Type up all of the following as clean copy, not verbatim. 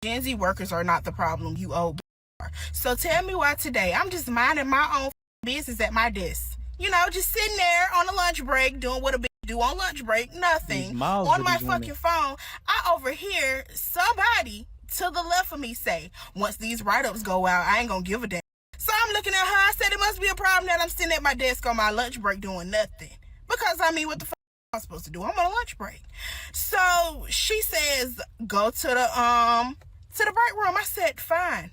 Gen Z workers are not the problem, you old are. So tell me why today I'm just minding my own business at my desk. You know, just sitting there on a lunch break, doing what a bitch do on lunch break, nothing. On my fucking phone, I overhear somebody to the left of me say, once these write-ups go out, I ain't gonna give a damn. So I'm looking at her, I said it must be a problem that I'm sitting at my desk on my lunch break doing nothing. Because I mean, what the fuck am I supposed to do? I'm on a lunch break. So she says, go to the break room. I said, fine.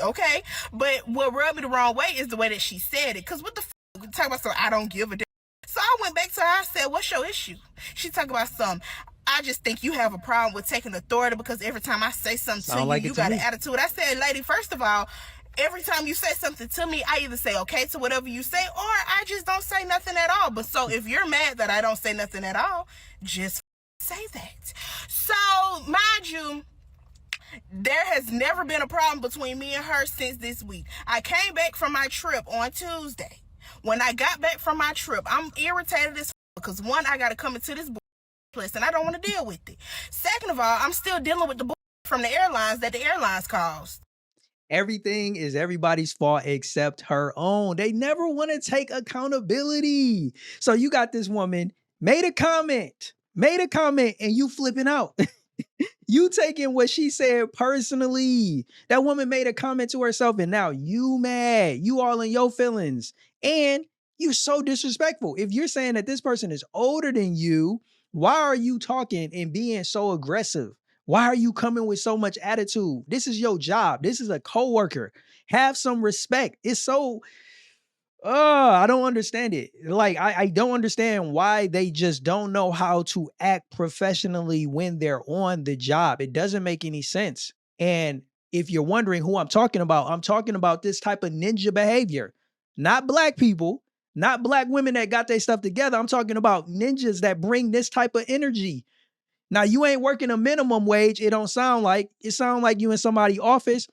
Okay. But what rubbed me the wrong way is the way that she said it. Cause what the fuck? Talk about something I don't give a damn. So I went back to her. I said, what's your issue? She talked about something. I just think you have a problem with taking authority because every time I say something to you, you got an attitude. I said, lady, first of all, every time you say something to me, I either say okay to whatever you say, or I just don't say nothing at all. But so if you're mad that I don't say nothing at all, just say that. So mind you, there has never been a problem between me and her since this week. I came back from my trip on Tuesday. When I got back from my trip, I'm irritated as because one, I got to come into this place and I don't want to deal with it. Second of all, I'm still dealing with the from the airlines that the airlines caused. Everything is everybody's fault except her own. They never want to take accountability. So you got this woman made a comment, and you flipping out. You taking what she said personally. That woman made a comment to herself and now you mad. You all in your feelings. And you're so disrespectful. If you're saying that this person is older than you, why are you talking and being so aggressive? Why are you coming with so much attitude? This is your job. This is a coworker. Have some respect. It's so, I don't understand it. Like, I don't understand why they just don't know how to act professionally when they're on the job. It doesn't make any sense. And if you're wondering who I'm talking about this type of ninja behavior. Not black people, not black women that got their stuff together. I'm talking about ninjas that bring this type of energy. Now, you ain't working a minimum wage. It sound like you in somebody's office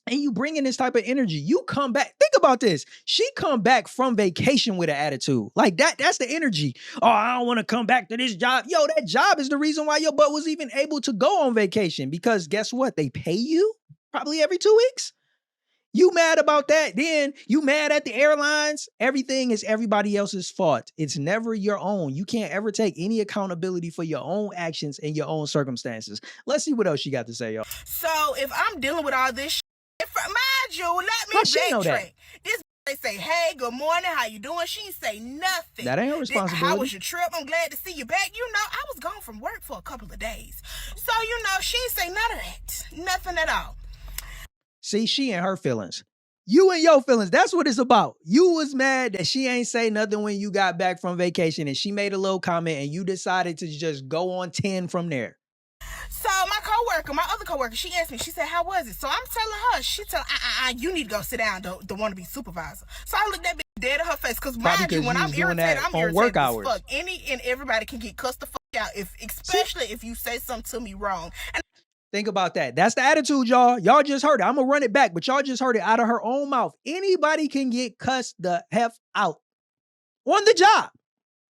and you bringing this type of energy. You come back. Think about this. She come back from vacation with an attitude like that. That's the energy. Oh, I don't want to come back to this job. Yo, that job is the reason why your butt was even able to go on vacation, because guess what? They pay you probably every 2 weeks. You mad about that? Then you mad at the airlines? Everything is everybody else's fault. It's never your own. You can't ever take any accountability for your own actions and your own circumstances. Let's see what else she got to say, y'all. So if I'm dealing with all this mind you, let me backtrack. This they say, hey, good morning, how you doing? She ain't say nothing. That ain't her responsibility. How was your trip? I'm glad to see you back. You know, I was gone from work for a couple of days. So, you know, she ain't say none of that. Nothing at all. See, she and her feelings. You and your feelings. That's what it's about. You was mad that she ain't say nothing when you got back from vacation and she made a little comment and you decided to just go on 10 from there. So my other coworker, she asked me, she said, how was it? So I'm telling her, she told you need to go sit down, the wannabe supervisor. So I looked that bitch dead in her face, because mind you, when I'm irritated, I'm irritated work hours. As fuck. Any and everybody can get cussed the fuck out, especially if you say something to me wrong. And think about that. That's the attitude, y'all. Y'all just heard it. I'm going to run it back, but y'all just heard it out of her own mouth. Anybody can get cussed the F out on the job.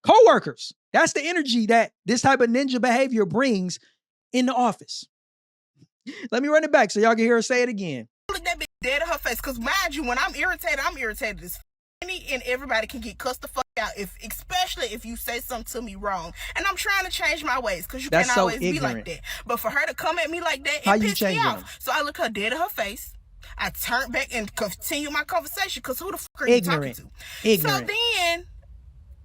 Coworkers. That's the energy that this type of ninja behavior brings in the office. Let me run it back so y'all can hear her say it again. Look that bitch dead in her face, because mind you, when I'm irritated as any and everybody can get cussed the fuck out, especially if you say something to me wrong. And I'm trying to change my ways, because you can't always be like that. But for her to come at me like that, it pissed me off. So I look her dead in her face. I turned back and continue my conversation, because who the fuck are you talking to? So then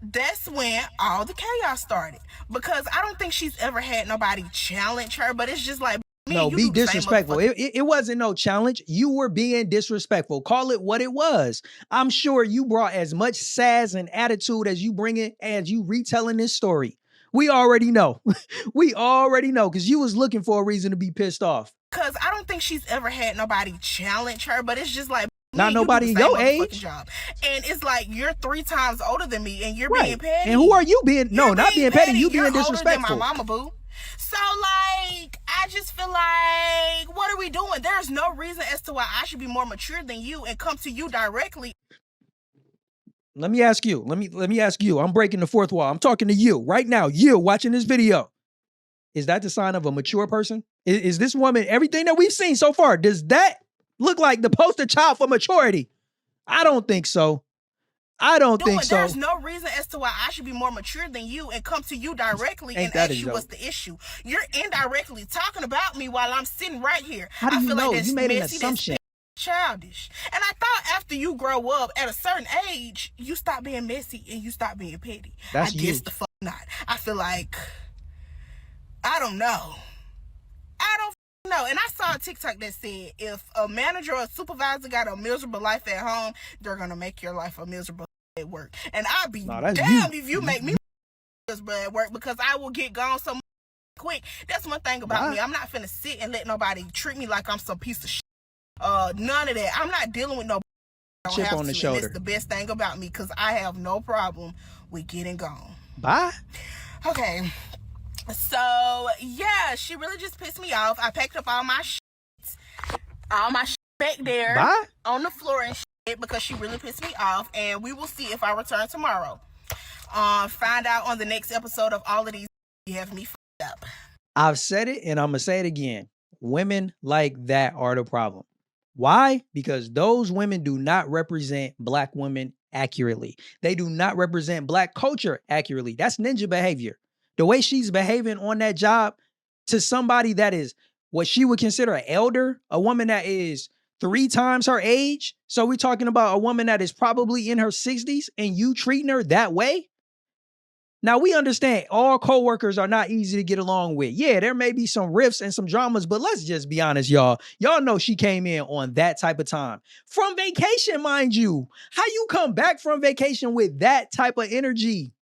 that's when all the chaos started, because I don't think she's ever had nobody challenge her, but it's just like, no, be disrespectful. It wasn't no challenge. You were being disrespectful. Call it what it was. I'm sure you brought as much sass and attitude as you bring it as you retelling this story. We already know. We already know, because you was looking for a reason to be pissed off. Because I don't think she's ever had nobody challenge her, but it's just like, not nobody your age. Job. And it's like, you're 3 times older than me and you're being petty. And who are you being? No, not being petty. You being disrespectful. My mama, boo. So like, I just feel like, what are we doing? There's no reason as to why I should be more mature than you and come to you directly. Let me ask you. Let me ask you. I'm breaking the fourth wall. I'm talking to you right now. You watching this video. Is that the sign of a mature person? Is this woman, everything that we've seen so far, does that look like the poster child for maturity? I don't think so. There's no reason as to why I should be more mature than you and come to you directly and ask you what's the issue. You're indirectly talking about me while I'm sitting right here. How do you know? You made an assumption. Childish. And I thought after you grow up at a certain age, you stop being messy and you stop being petty. That's I guess the fuck not. I feel like, I don't know. No, and I saw a TikTok that said if a manager or a supervisor got a miserable life at home, they're gonna make your life a miserable at work. And I'd be damned if you make me miserable at work, because I will get gone so quick. That's one thing about me. I'm not finna sit and let nobody treat me like I'm some piece of shit. None of that. I'm not dealing with no chip on the shoulder. That's the best thing about me, because I have no problem with getting gone. Bye. Okay. So, yeah, she really just pissed me off. I packed up all my shit back there on the floor and shit, because she really pissed me off. And we will see if I return tomorrow. Find out on the next episode of all of these. You have me fucked up. I've said it and I'm going to say it again. Women like that are the problem. Why? Because those women do not represent Black women accurately. They do not represent Black culture accurately. That's ninja behavior. The way she's behaving on that job to somebody that is what she would consider an elder, a woman that is 3 times her age. So we're talking about a woman that is probably in her 60s and you treating her that way. Now, we understand all coworkers are not easy to get along with. Yeah, there may be some rifts and some dramas, but let's just be honest, y'all. Y'all know she came in on that type of time. From vacation, mind you. How you come back from vacation with that type of energy?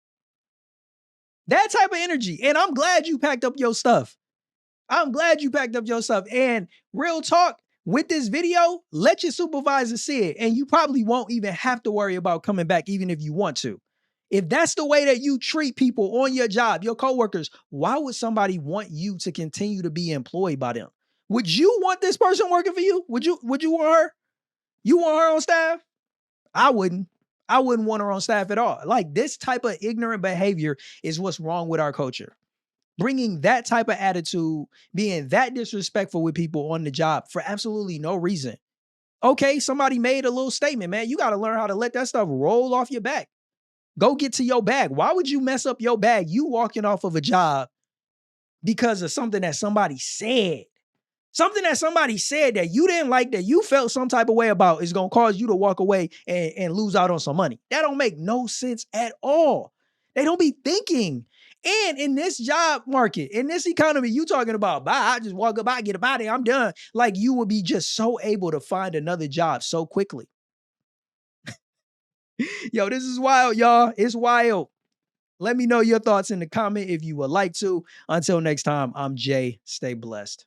That type of energy. And I'm glad you packed up your stuff. And real talk, with this video, let your supervisor see it. And you probably won't even have to worry about coming back, even if you want to. If that's the way that you treat people on your job, your coworkers, why would somebody want you to continue to be employed by them? Would you want this person working for you? Would you want her? You want her on staff? I wouldn't. I wouldn't want her on staff at all. Like, this type of ignorant behavior is what's wrong with our culture. Bringing that type of attitude, being that disrespectful with people on the job for absolutely no reason. Okay, somebody made a little statement, man. You got to learn how to let that stuff roll off your back. Go get to your bag. Why would you mess up your bag? You walking off of a job because of something that somebody said. Something that somebody said that you didn't like, that you felt some type of way about, is going to cause you to walk away and lose out on some money. That don't make no sense at all. They don't be thinking. And in this job market, in this economy, you talking about, bye, I just walk up, I get about it, I'm done. Like, you would be just so able to find another job so quickly. Yo, this is wild, y'all. It's wild. Let me know your thoughts in the comment if you would like to. Until next time, I'm Jay. Stay blessed.